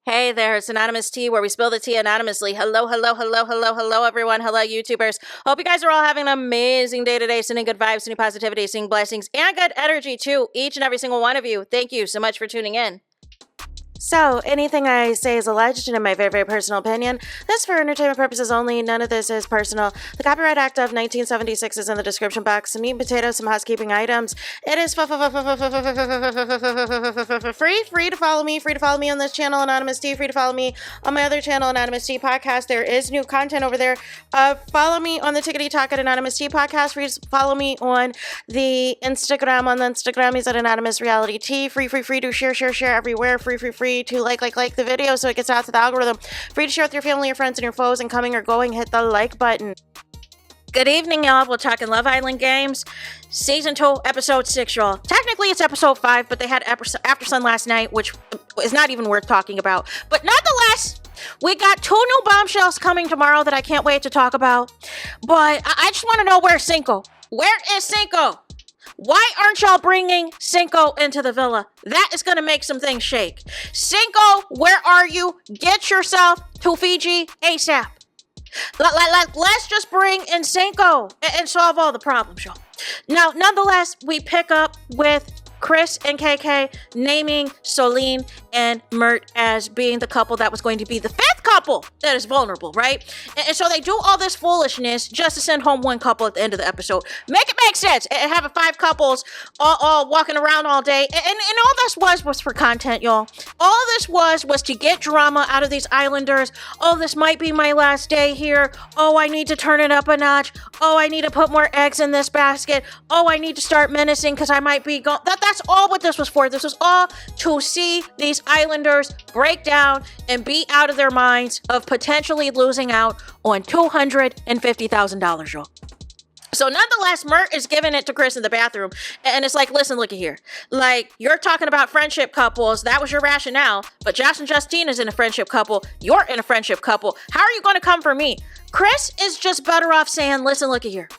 Hey there, it's Anonymous Tea, where we spill the tea anonymously. Hello, everyone. Hello, YouTubers. Hope you guys are all having an amazing day today, sending good vibes, sending positivity, sending blessings, and good energy to each and every single one of you. Thank you so much for tuning in. So, anything I say is alleged and in my very, very personal opinion. This is for entertainment purposes only. None of this is personal. The Copyright Act of 1976 is in the description box. Some meat and potatoes, some housekeeping items. It is free to follow me. Free to follow me on this channel, Anonymous Tea. Free to follow me on my other channel, Anonymous Tea Podcast. There is new content over there. Follow me on the Tickety Talk at Anonymous Tea Podcast. Free to follow me on the Instagram. On the Instagram is at AnonymousRealityT. Free to share everywhere. Free to like the video so it gets out to the algorithm. Free to share with your family, your friends, and your foes, and coming or going, hit the like button. Good evening, y'all. We're talking Love Island Games, Season 2, Episode 6, y'all. Technically, it's Episode 5, but they had After Sun last night, which is not even worth talking about. But nonetheless, we got 2 new bombshells coming tomorrow that I can't wait to talk about. But I just want to know, where's Cinco? Where is Cinco? Why aren't y'all bringing Cinco into the villa? That is going to make some things shake. Cinco, where are you? Get yourself to Fiji ASAP. Let's just bring in Cinco and solve all the problems, y'all. Now, nonetheless, we pick up with Chris and KK naming Soline and Mert as being the couple that was going to be the 5th couple that is vulnerable, right? And so they do all this foolishness just to send home 1 couple at the end of the episode. Make it make sense. And having 5 couples all walking around all day. And all this was for content, y'all. All this was to get drama out of these islanders. Oh, this might be my last day here. Oh, I need to turn it up a notch. Oh, I need to put more eggs in this basket. Oh, I need to start menacing because I might be gone. That's all what this was for. This was all to see these islanders break down and be out of their minds of potentially losing out on $250,000, y'all. So nonetheless, Mert is giving it to Chris in the bathroom. And it's like, listen, look at here. Like, you're talking about friendship couples. That was your rationale. But Josh and Justine is in a friendship couple. You're in a friendship couple. How are you going to come for me? Chris is just better off saying, listen, look at here.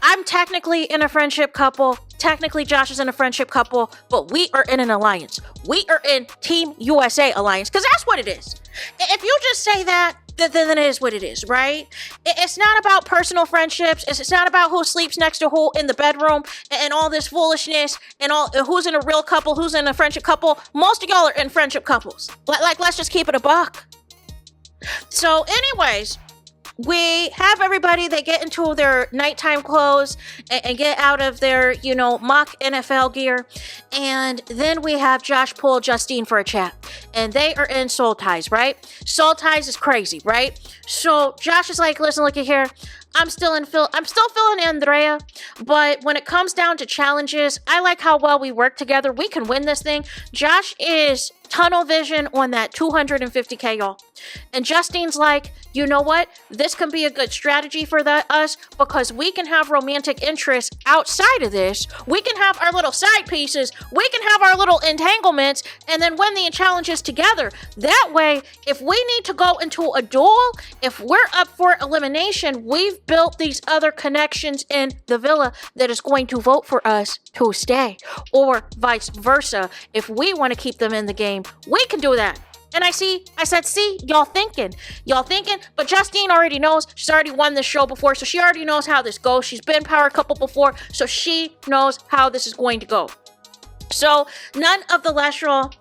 I'm technically in a friendship couple. Technically, Josh is in a friendship couple, but we are in an alliance. We are in Team USA Alliance, because that's what it is. If you just say that, then it is what it is, right? It's not about personal friendships. It's not about who sleeps next to who in the bedroom and all this foolishness and all who's in a real couple, who's in a friendship couple. Most of y'all are in friendship couples. Like, let's just keep it a buck. So anyways, we have everybody, they get into their nighttime clothes and get out of their, mock NFL gear. And then we have Josh pull Justine for a chat. And they are in soul ties, right? Soul ties is crazy, right? So Josh is like, listen, look at here. I'm still feeling Andrea, but when it comes down to challenges, I like how well we work together. We can win this thing. Josh is tunnel vision on that $250K, y'all. And Justine's like, you know what? This can be a good strategy for us because we can have romantic interests outside of this. We can have our little side pieces. We can have our little entanglements and then win the challenges together. That way, if we need to go into a duel, if we're up for elimination, we've built these other connections in the villa that is going to vote for us to stay, or vice versa. If we want to keep them in the game, we can do that. And I said, y'all thinking, but Justine already knows. She's already won this show before, so she already knows how this goes. She's been power couple before, so she knows how this is going to go. So none of the less, y'all,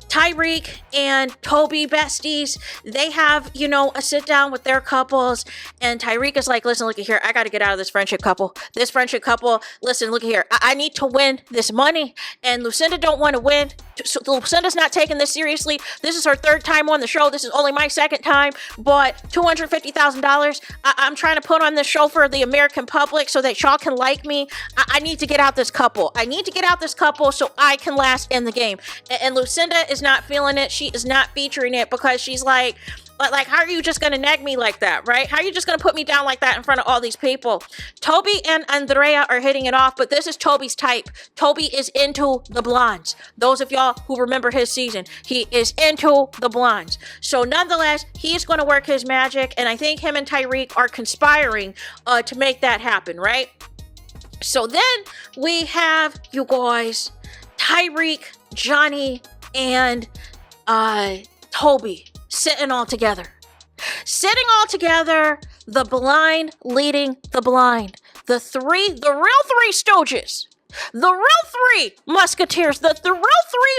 Tyrique and Toby besties, they have, a sit down with their couples, and Tyrique is like, listen, look at here, I got to get out of this friendship couple. Listen, look at here, I need to win this money, and Lucinda don't want to win. So Lucinda's not taking this seriously. This is her 3rd time on the show. This is only my 2nd time, but $250,000, I'm trying to put on this show for the American public so that y'all can like me. I need to get out this couple. So I can last in the game. And Lucinda is not feeling it. She is not featuring it because she's like, how are you just going to nag me like that, right? How are you just going to put me down like that in front of all these people? Toby and Andrea are hitting it off, but this is Toby's type. Toby is into the blondes. Those of y'all who remember his season, he is into the blondes. So nonetheless, he's going to work his magic, and I think him and Tyrique are conspiring to make that happen, right? So then we have, you guys, Tyrique, Johnny, and Toby sitting all together. Sitting all together, the blind leading the blind. The real three stooges. The real three musketeers. The real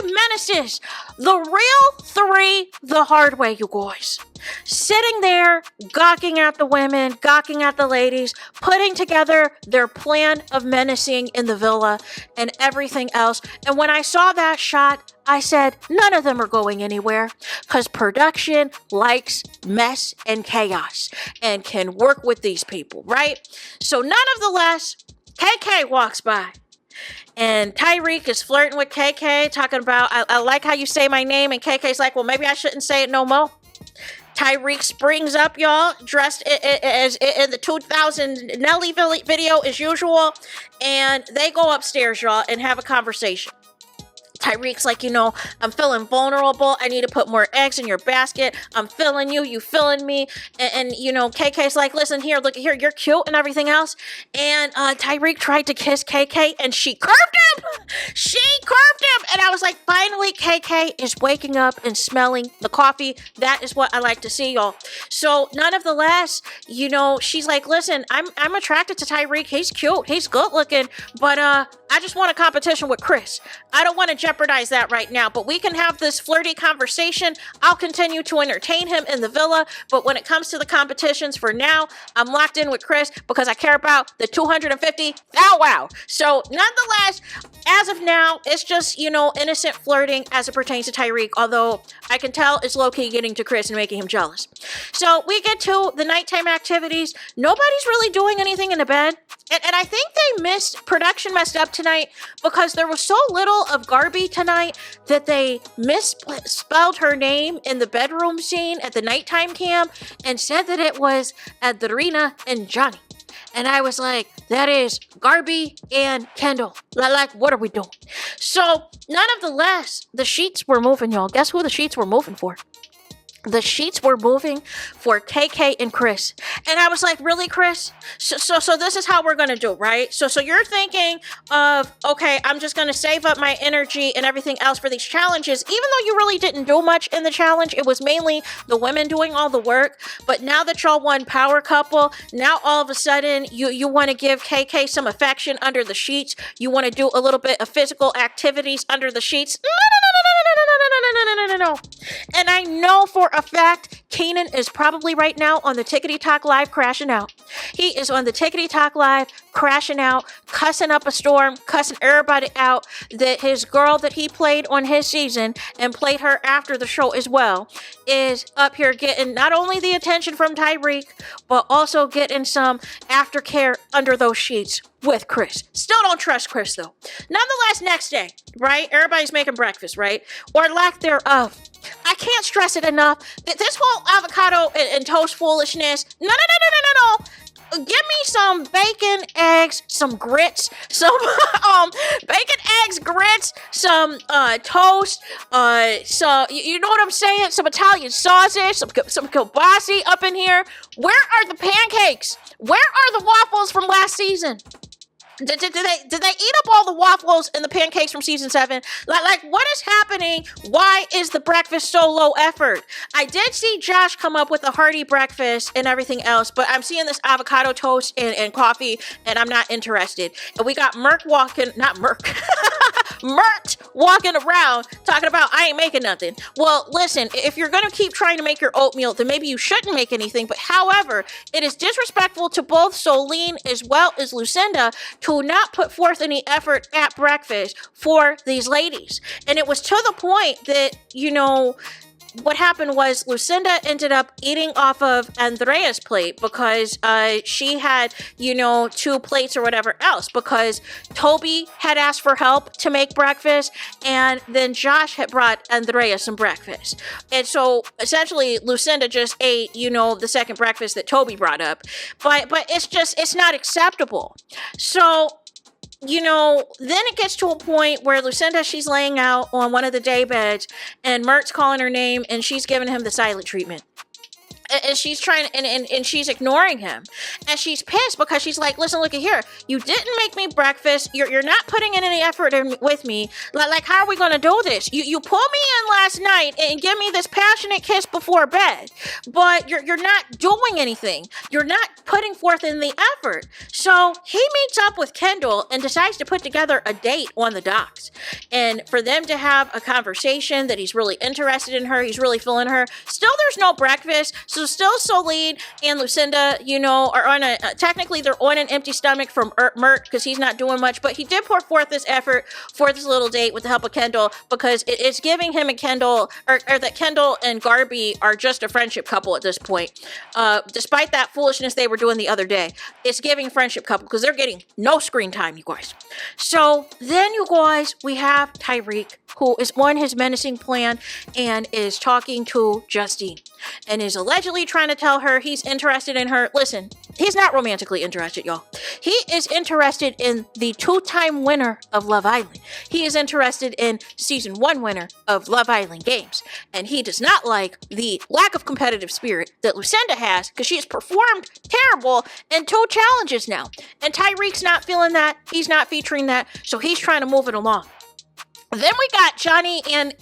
three menaces. The real three the hard way, you guys. Sitting there, gawking at the women, gawking at the ladies, putting together their plan of menacing in the villa and everything else. And when I saw that shot, I said, none of them are going anywhere because production likes mess and chaos and can work with these people, right? So none of the less, KK walks by. And Tyrique is flirting with KK, talking about, I like how you say my name. And KK's like, well, maybe I shouldn't say it no more. Tyrique springs up, y'all, dressed as in the 2000 Nelly video as usual. And they go upstairs, y'all, and have a conversation. Tyrique's like, I'm feeling vulnerable. I need to put more eggs in your basket. I'm feeling you. You feeling me. And KK's like, listen here, look here. You're cute and everything else. And Tyrique tried to kiss KK and she curved him. She curved him. And I was like, finally, KK is waking up and smelling the coffee. That is what I like to see, y'all. So none of the less, she's like, listen, I'm attracted to Tyrique. He's cute. He's good looking. But I just want a competition with Chris. I don't want to jeopardize that right now, but we can have this flirty conversation. I'll continue to entertain him in the villa, but when it comes to the competitions for now, I'm locked in with Chris because I care about the 250 wow. So nonetheless, as of now, it's just, innocent flirting as it pertains to Tyrique, although I can tell it's low-key getting to Chris and making him jealous. So we get to the nighttime activities. Nobody's really doing anything in the bed. And I think production messed up tonight because there was so little of Garbi tonight that they misspelled her name in the bedroom scene at the nighttime cam and said that it was Andrea and Johnny. And I was like, that is Garbi and Kendall. Like, what are we doing? So, none of the less, the sheets were moving, y'all. Guess who the sheets were moving for? The sheets were moving for KK and Chris. And I was like, really, Chris? So this is how we're going to do, right? So you're thinking of, okay, I'm just going to save up my energy and everything else for these challenges. Even though you really didn't do much in the challenge, it was mainly the women doing all the work. But now that y'all won power couple, now all of a sudden you want to give KK some affection under the sheets. You want to do a little bit of physical activities under the sheets. No. And I know for a fact Keenan is probably right now on the Tickety Talk Live crashing out. He is on the Tickety Talk Live crashing out, cussing up a storm, cussing everybody out that his girl that he played on his season and played her after the show as well is up here getting not only the attention from Tyrique, but also getting some aftercare under those sheets with Chris. Still don't trust Chris though. Nonetheless, next day, right? Everybody's making breakfast, right? Or lack thereof. I can't stress it enough that this whole avocado and toast foolishness, no. Give me some bacon, eggs, some grits, some bacon, eggs, grits, some toast, some, you know what I'm saying? Some Italian sausage, some kielbasi up in here. Where are the pancakes? Where are the waffles from last season? Did they eat up all the waffles and the pancakes from season 7? Like what is happening? Why is the breakfast so low effort? I did see Josh come up with a hearty breakfast and everything else, but I'm seeing this avocado toast and coffee, and I'm not interested. And we got Mert walking around talking about I ain't making nothing. Well, listen, if you're gonna keep trying to make your oatmeal, then maybe you shouldn't make anything. But however, it is disrespectful to both Solene as well as Lucinda to not put forth any effort at breakfast for these ladies. And it was to the point that, what happened was Lucinda ended up eating off of Andrea's plate because she had, 2 plates or whatever else, because Toby had asked for help to make breakfast, and then Josh had brought Andrea some breakfast. And so essentially Lucinda just ate, the second breakfast that Toby brought up. But it's not acceptable. So then it gets to a point where Lucinda, she's laying out on one of the day beds and Mert's calling her name and she's giving him the silent treatment. and she's trying and she's ignoring him, and she's pissed because she's like, listen, look at here, you didn't make me breakfast, you're not putting in any effort with me, like how are we gonna do this? You pull me in last night and give me this passionate kiss before bed, but you're not doing anything, you're not putting forth in the effort. So he meets up with Kendall and decides to put together a date on the docks, and for them to have a conversation that he's really interested in her, he's really feeling her. Still, there's no breakfast, so still Solide and Lucinda, are on technically they're on an empty stomach from Mert because he's not doing much, but he did pour forth this effort for this little date with the help of Kendall, because it's giving him and Kendall, or that Kendall and Garbi are just a friendship couple at this point. Despite that foolishness they were doing the other day, it's giving friendship couple because they're getting no screen time, you guys. So then, you guys, we have Tyrique, who is on his menacing plan and is talking to Justine and is allegedly trying to tell her he's interested in her. Listen, he's not romantically interested, y'all. He is interested in the 2-time winner of Love Island. He is interested in season 1 winner of Love Island games. And he does not like the lack of competitive spirit that Lucinda has, because she has performed terrible in 2 challenges now. And Tyrique's not feeling that. He's not featuring that. So he's trying to move it along. Then we got Johnny and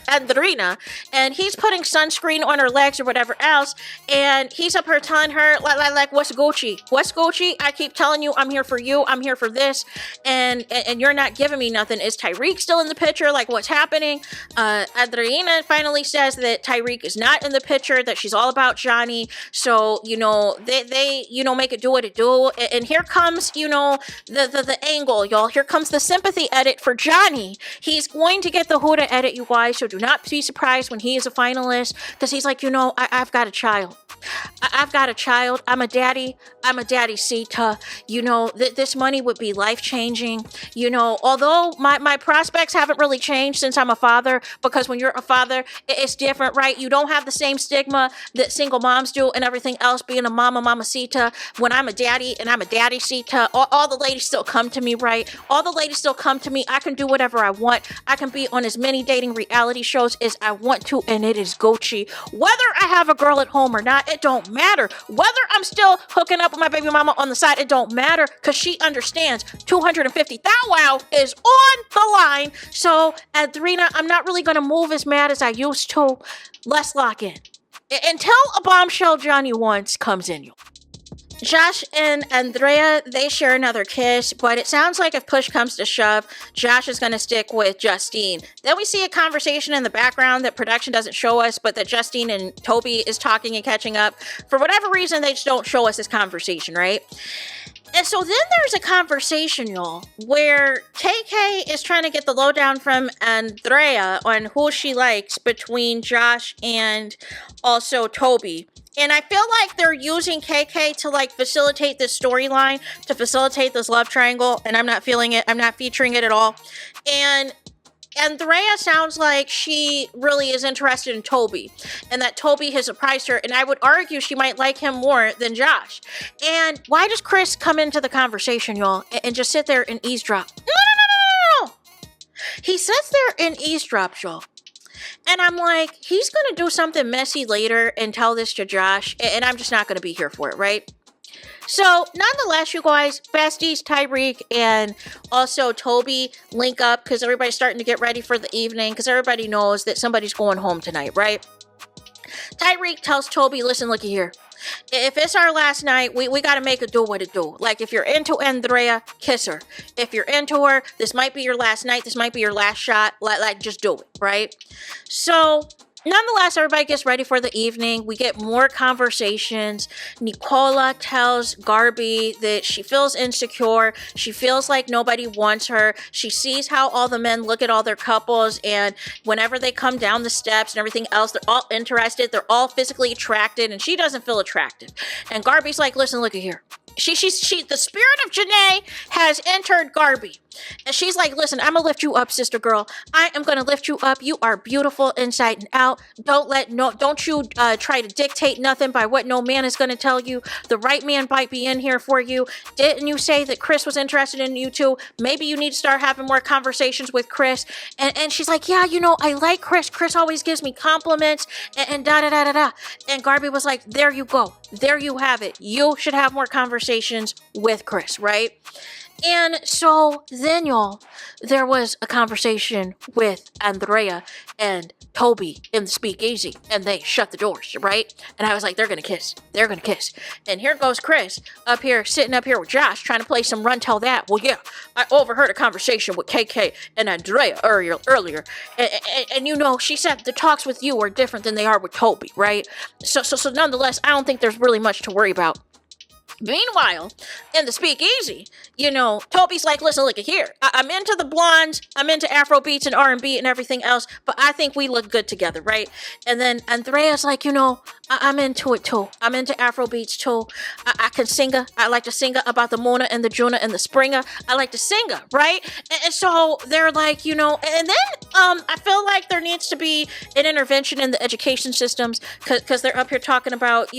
Andrea, and he's putting sunscreen on her legs or whatever else, and he's up here telling her, like, what's Gucci? What's Gucci? I keep telling you, I'm here for you, I'm here for this, and you're not giving me nothing. Is Tyrique still in the picture? Like, what's happening? Andrea finally says that Tyrique is not in the picture, that she's all about Johnny, so, they make it do what it do, and here comes, the angle, y'all. Here comes the sympathy edit for Johnny. He's going to get the Huda edit, you guys, so do not be surprised when he is a finalist, because he's like, I've got a child. I've got a child. I'm a daddy Sita. This money would be life-changing. Although my prospects haven't really changed since I'm a father, because when you're a father, it's different, right? You don't have the same stigma that single moms do and everything else, being a mama Sita. When I'm a daddy and I'm a daddy Sita, all the ladies still come to me, right? All the ladies still come to me. I can do whatever I want. I can be on as many dating reality shows as I want to, and it is Gucci. Whether I have a girl at home or not, it don't matter. Whether I'm still hooking up with my baby mama on the side, it don't matter, because she understands 250 thou wow is on the line. So, Adrena, I'm not really going to move as mad as I used to. Let's lock in. Until a bombshell Johnny wants comes in, you. Josh and Andrea, they share another kiss, but it sounds like if push comes to shove, Josh is going to stick with Justine. Then we see a conversation in the background that production doesn't show us, but that Justine and Toby is talking and catching up. For whatever reason, they just don't show us this conversation, right? And so then there's a conversation, y'all, where KK is trying to get the lowdown from Andrea on who she likes between Josh and also Toby. And I feel like they're using KK to facilitate this storyline, to facilitate this love triangle, and I'm not feeling it. I'm not featuring it at all. And Andrea sounds like she really is interested in Toby, and that Toby has surprised her, and I would argue she might like him more than Josh. And why does Chris come into the conversation, y'all, and just sit there and eavesdrop? No. He sits there and eavesdrops, y'all. And I'm like, he's going to do something messy later and tell this to Josh, and I'm just not going to be here for it, right? So, nonetheless, you guys, besties, Tyrique, and also Toby link up because everybody's starting to get ready for the evening because everybody knows that somebody's going home tonight, right? Tyrique tells Toby, listen, looky here. If it's our last night, we got to make it do what it do. Like, if you're into Andrea, kiss her. If you're into her, this might be your last night. This might be your last shot. Like just do it, right? So, nonetheless, everybody gets ready for the evening. We get more conversations. Nicola tells Garbi that she feels insecure. She feels like nobody wants her. She sees how all the men look at all their couples, and whenever they come down the steps and everything else, they're all interested. They're all physically attracted, and she doesn't feel attracted. And Garbi's like, listen, look at here. The spirit of Janae has entered Garbi. And she's like, listen, I'm gonna lift you up, sister girl. I am gonna lift you up. You are beautiful inside and out. Don't you try to dictate nothing by what no man is gonna tell you. The right man might be in here for you. Didn't you say that Chris was interested in you too? Maybe you need to start having more conversations with Chris. And she's like, yeah, I like Chris. Chris always gives me compliments and da da da da da. And Garbi was like, there you go. There you have it. You should have more conversations with Chris, right? And so then, y'all, there was a conversation with Andrea and Toby in the speakeasy, and they shut the doors, right? And I was like, they're going to kiss. They're going to kiss. And here goes Chris up here, sitting up here with Josh, trying to play some run tell that. Well, yeah, I overheard a conversation with KK and Andrea earlier. And she said the talks with you are different than they are with Toby, right? So nonetheless, I don't think there's really much to worry about. Meanwhile, in the speakeasy, Toby's like, listen, look at here. I'm into the blondes. I'm into Afro beats and R&B and everything else, but I think we look good together, right? And then Andrea's like, I'm into it too. I'm into Afro beats too. I can sing. I like to sing about the Mona and the Juna and the Springer. I like to sing, right? And so they're like, and then I feel like there needs to be an intervention in the education systems because they're up here talking about,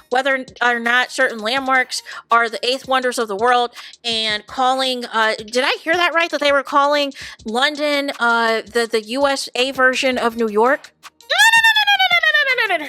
whether or not certain landmarks are the eighth wonders of the world, and calling did I hear that right, that they were calling London the USA version of New York? No.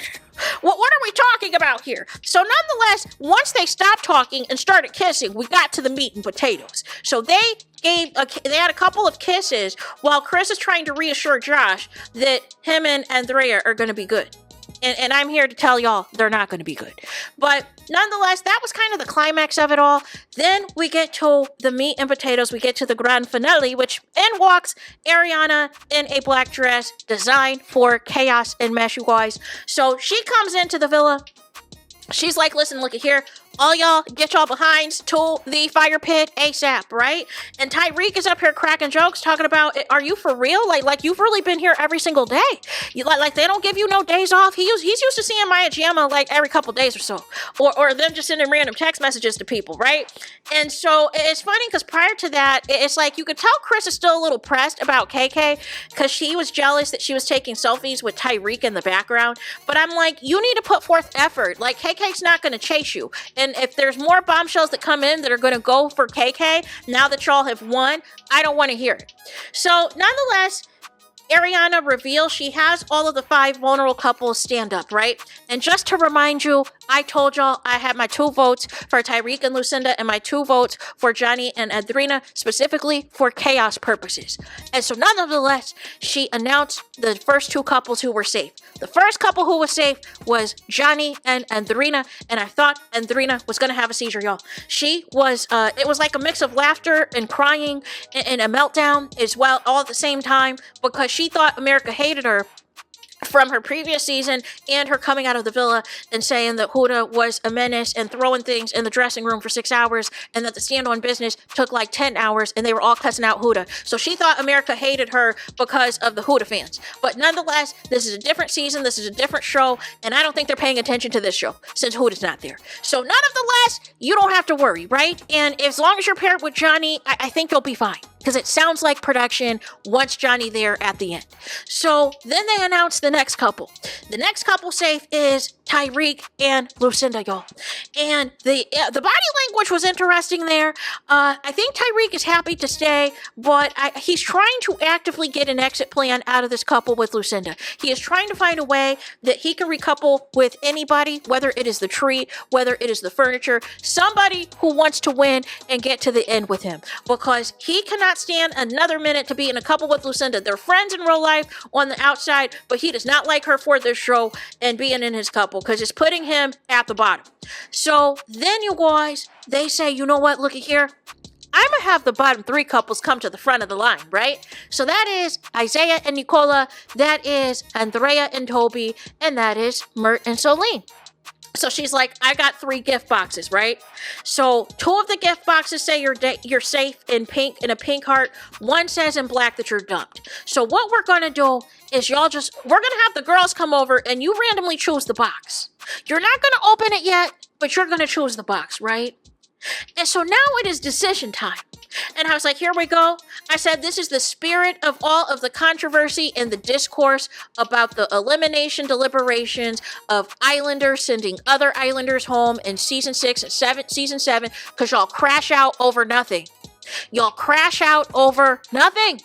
What are we talking about here? So nonetheless, once they stopped talking and started kissing, we got to the meat and potatoes. So they had a couple of kisses while Chris is trying to reassure Josh that him and Andrea are going to be good. And I'm here to tell y'all they're not going to be good. But nonetheless, that was kind of the climax of it all. Then we get to the meat and potatoes. We get to the grand finale, which in walks Ariana in a black dress designed for chaos and mess, you guys. So she comes into the villa. She's like, listen, look at here. All y'all get y'all behinds to the fire pit ASAP, right? And Tyrique is up here cracking jokes, talking about, are you for real? Like you've really been here every single day. Like they don't give you no days off. He's used to seeing Maya Jamma like every couple days or so, or them just sending random text messages to people, right? And so it's funny because prior to that, it's like you could tell Chris is still a little pressed about KK because she was jealous that she was taking selfies with Tyrique in the background. But I'm like, you need to put forth effort. Like KK's not going to chase you. And if there's more bombshells that come in that are going to go for KK, now that y'all have won, I don't want to hear it. So nonetheless, Ariana reveals she has all of the 5 vulnerable couples stand up, right? And just to remind you, I told y'all I had my 2 votes for Tyrique and Lucinda and my 2 votes for Johnny and Adrina, specifically for chaos purposes. And so nonetheless, she announced the first 2 couples who were safe. The first couple who was safe was Johnny and Andrea, and I thought Andrea was going to have a seizure, y'all. She was, it was like a mix of laughter and crying and a meltdown as well, all at the same time, because she thought America hated her from her previous season and her coming out of the villa and saying that Huda was a menace and throwing things in the dressing room for 6 hours and that the stand-on business took like 10 hours and they were all cussing out Huda. So she thought America hated her because of the Huda fans. But nonetheless, this is a different season, this is a different show, and I don't think they're paying attention to this show since Huda's not there. So nonetheless, you don't have to worry, right? And as long as you're paired with Johnny, I think you'll be fine. Because it sounds like production wants Johnny there at the end. So then they announced the next couple. The next couple safe is Tyrique and Lucinda, y'all. And the body language was interesting there. I think Tyrique is happy to stay, but he's trying to actively get an exit plan out of this couple with Lucinda. He is trying to find a way that he can recouple with anybody, whether it is the tree, whether it is the furniture, somebody who wants to win and get to the end with him. Because he cannot stand another minute to be in a couple with Lucinda. They're friends in real life on the outside, but he does not like her for this show and being in his couple because it's putting him at the bottom. So then you guys, they say, you know what, look at here. I'm going to have the bottom 3 couples come to the front of the line, right? So that is Isaiah and Nicola, that is Andrea and Toby, and that is Mert and Solene. So she's like, I got 3 gift boxes, right? So 2 of the gift boxes say you're safe in pink, in a pink heart. 1 says in black that you're dumped. So what we're going to do is we're going to have the girls come over and you randomly choose the box. You're not going to open it yet, but you're going to choose the box, right? And so now it is decision time. And I was like, here we go. I said, this is the spirit of all of the controversy and the discourse about the elimination deliberations of Islanders sending other Islanders home in season 6 and season 7, because y'all crash out over nothing. Y'all crash out over nothing.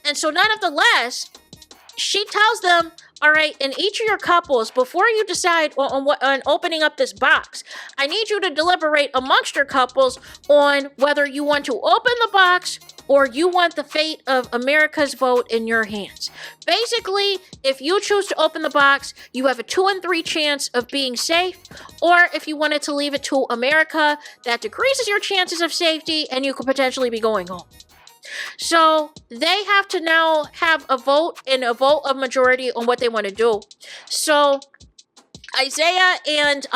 And so nonetheless, she tells them, all right, in each of your couples, before you decide on opening up this box, I need you to deliberate amongst your couples on whether you want to open the box or you want the fate of America's vote in your hands. Basically, if you choose to open the box, you have a 2 in 3 chance of being safe, or if you wanted to leave it to America, that decreases your chances of safety and you could potentially be going home. So they have to now have a vote and a vote of majority on what they want to do. So Isaiah and,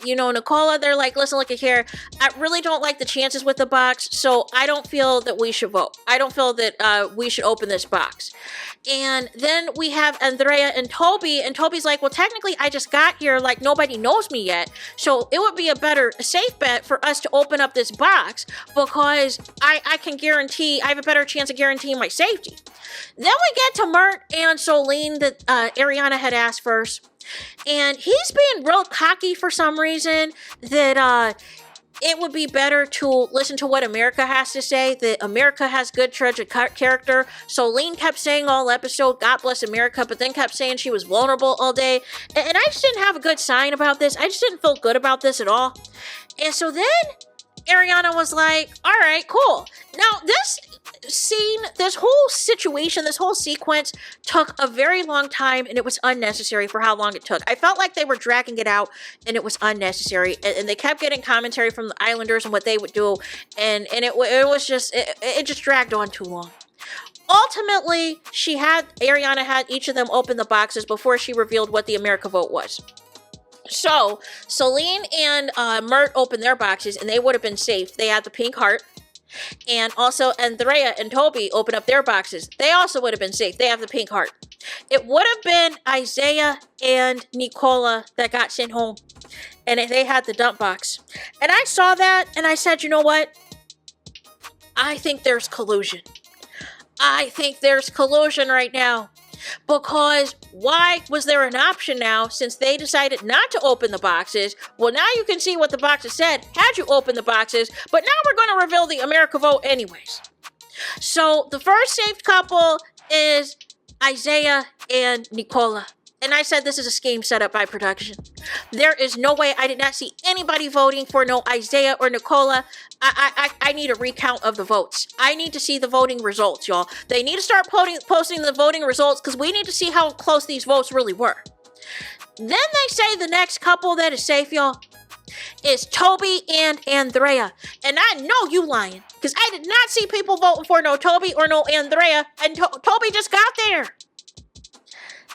Nicola, they're like, listen, look at here. I really don't like the chances with the box, so I don't feel that we should vote. I don't feel that we should open this box. And then we have Andrea and Toby, and Toby's like, well, technically, I just got here, like, nobody knows me yet, so it would be a safe bet for us to open up this box, because I can guarantee, I have a better chance of guaranteeing my safety. Then we get to Mert and Solene that Ariana had asked first. And he's being real cocky for some reason, that it would be better to listen to what America has to say, that America has good tragic character. Solene kept saying all episode, God bless America, but then kept saying she was vulnerable all day. And I just didn't have a good sign about this. I just didn't feel good about this at all. And so then Ariana was like, all right, cool. Now, this scene, this whole situation, this whole sequence took a very long time, and it was unnecessary for how long it took. I felt like they were dragging it out, and it was unnecessary. And they kept getting commentary from the Islanders and what they would do, and it was just, it just dragged on too long. Ultimately, Ariana had each of them open the boxes before she revealed what the America vote was. So, Solene and Mert opened their boxes, and they would have been safe. They had the pink heart. And also, Andrea and Toby opened up their boxes. They also would have been safe. They have the pink heart. It would have been Isaiah and Nicola that got sent home. And they had the dump box. And I saw that, and I said, you know what? I think there's collusion. I think there's collusion right now. Because why was there an option now, since they decided not to open the boxes? Well, now you can see what the boxes said had you opened the boxes, but now we're going to reveal the America vote anyways. So the first saved couple is Isaiah and Nicola. And I said this is a scheme set up by production. There is no way. I did not see anybody voting for no Isaiah or Nicola. I need a recount of the votes. I need to see the voting results, y'all. They need to start posting the voting results, because we need to see how close these votes really were. Then they say the next couple that is safe, y'all, is Toby and Andrea. And I know you lying, because I did not see people voting for no Toby or no Andrea. And Toby just got there.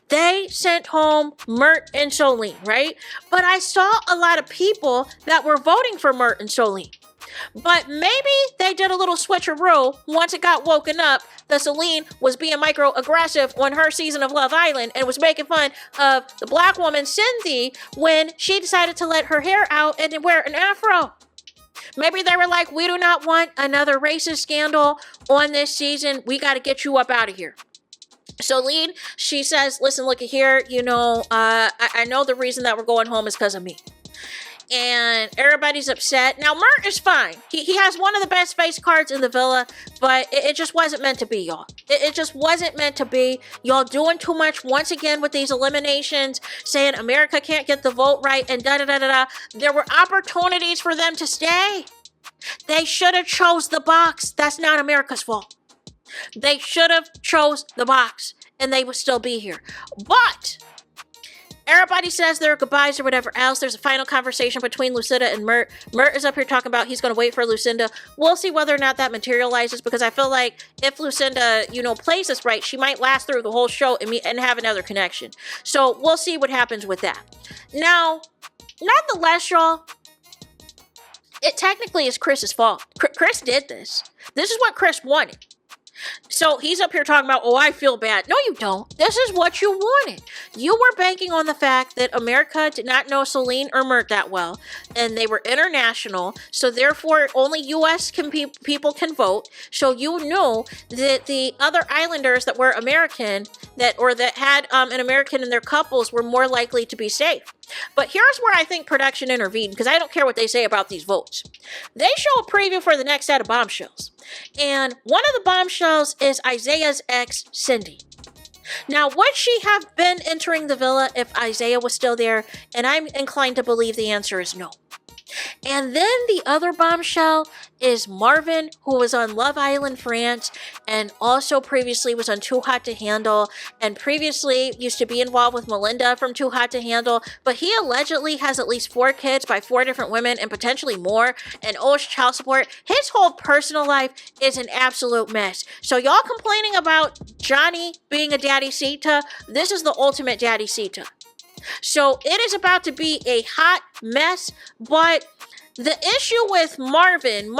They sent home Mert and Solene, right? But I saw a lot of people that were voting for Mert and Solene. But maybe they did a little switcheroo once it got woken up that Solene was being microaggressive on her season of Love Island and was making fun of the black woman Cynthia when she decided to let her hair out and wear an afro. Maybe they were like, we do not want another racist scandal on this season. We got to get you up out of here. Solene, she says, listen, look at here, I know the reason that we're going home is because of me. And everybody's upset. Now, Mert is fine. He has one of the best face cards in the villa, but it just wasn't meant to be, y'all. It just wasn't meant to be. Y'all doing too much once again with these eliminations, saying America can't get the vote right, and da-da-da-da-da. There were opportunities for them to stay. They should have chose the box. That's not America's fault. They should have chose the box, and they would still be here. But everybody says their goodbyes or whatever else. There's a final conversation between Lucinda and Mert. Mert is up here talking about he's going to wait for Lucinda. We'll see whether or not that materializes, because I feel like if Lucinda, plays this right, she might last through the whole show and have another connection. So we'll see what happens with that. Now, nonetheless, y'all, it technically is Chris's fault. Chris did this. This is what Chris wanted. So he's up here talking about, oh, I feel bad. No, you don't. This is what you wanted. You were banking on the fact that America did not know Celine or Mert that well, and they were international, so therefore only U.S. people can vote. So you knew that the other islanders that were American, that had an American in their couples, were more likely to be safe. But here's where I think production intervened, because I don't care what they say about these votes. They show a preview for the next set of bombshells. And one of the bombshells is Isaiah's ex, Cindy. Now, would she have been entering the villa if Isaiah was still there? And I'm inclined to believe the answer is no. And then the other bombshell is Marvin, who was on Love Island France and also previously was on Too Hot to Handle and previously used to be involved with Melinda from Too Hot to Handle, but he allegedly has at least 4 kids by 4 different women and potentially more and owes child support. His whole personal life is an absolute mess. So y'all complaining about Johnny being a daddy Sita, this is the ultimate daddy Sita. So it is about to be a hot mess, but the issue with Marvin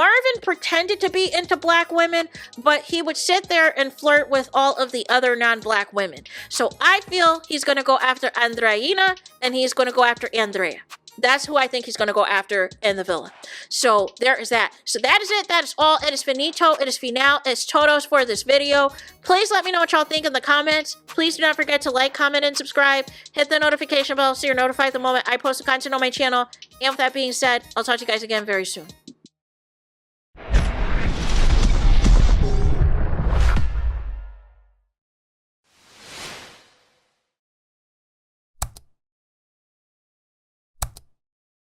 pretended to be into black women, but he would sit there and flirt with all of the other non-black women. So I feel he's going to go after Andreina and he's going to go after Andrea. That's who I think he's going to go after in the villa. So there is that. So that is it. That is all. It is finito. It is final. It's todos for this video. Please let me know what y'all think in the comments. Please do not forget to like, comment, and subscribe. Hit the notification bell so you're notified the moment I post the content on my channel. And with that being said, I'll talk to you guys again very soon.